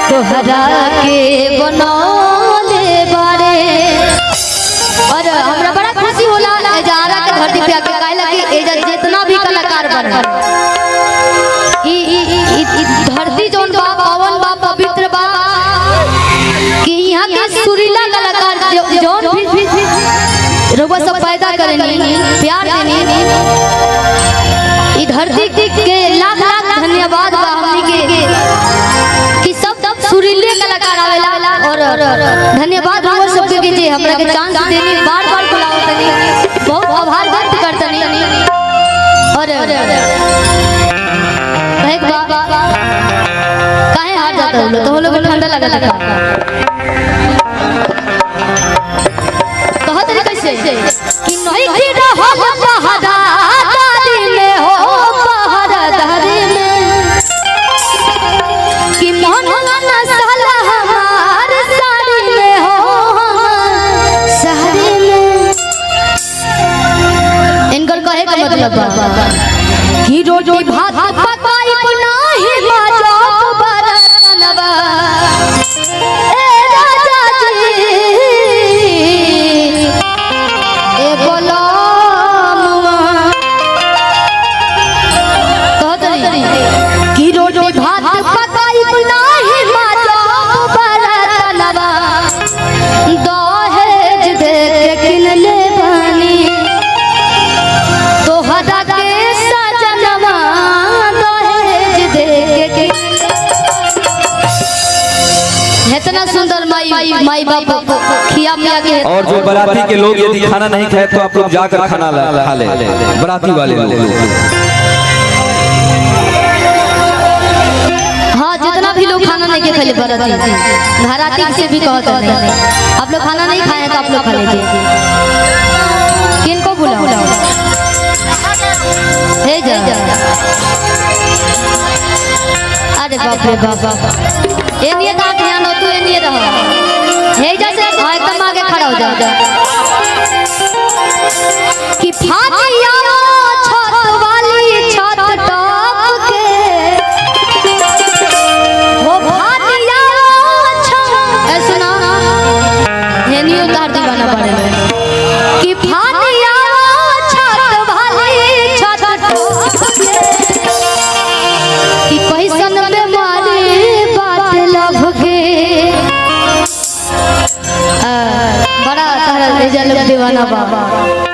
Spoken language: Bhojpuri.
तोहरा के बनौले बारे। और हमरा बड़ा खुशी होला एजारा के धरती पे आके काहेला कि एजा जितना भी कलाकार बनल ई धरती जोन बा पावन बा पवित्र बा कि यहाँ के सुरीला कलाकार जोन भी रउआ सब पैदा करेनी प्यार देनी ई धरती के लाख लाख धन्यवाद बा हमनी के कि सब सुरीले कलाकार आवेला। और धन्यवाद रउआ सबके के जे हमरा के चांस देनी बार-बार बुलावतनी बहुत आभार व्यक्त करतनी। और एक बात काहे हार जाता हो तो लोग ठंडा लगा कहत है कैसे कि नहीं की रहो बहादा दादी में हो बहादा दादी में कि मन ना साला हमार साड़ी में हो साड़ी में। इनकर कहे का मतलब कि रोटी भात पकाई बनाही बाजा बरतनवा ए राजा जी ए बोलमुआ कहतरी कि रोटी भात पकाई बनाही बाजा बरतनवा दहेज दे के किन ले बानी तोहरा के सजनवा दहेज दे के। इतना सुंदर माई बाप खिया पिया के। और जो बाराती के लोग यदि खाना नहीं खाए तो आप लोग जाकर खाना खा ले बाराती वाले लोग। हाँ जितना भी लोग खाना नहीं खाए बाराती से भी कहते हैं आप लोग खाना नहीं खाए तो आप लोग खा लीजिए। किनको बुलाओ हे जा। अरे बाप रे बाप ये नहीं का ध्यान हो तू ये नहीं रहो हे जैसे एकदम आगे खड़ा हो जा कि फातिया छत वाली छत टप के वो फातिया छत सुना हे नहीं उतार दीवाना पड़े कि फातिया छत वाली छत टप के कि कैसन बेमारी बात लभ के बड़ा सारा दीवाना बाबा।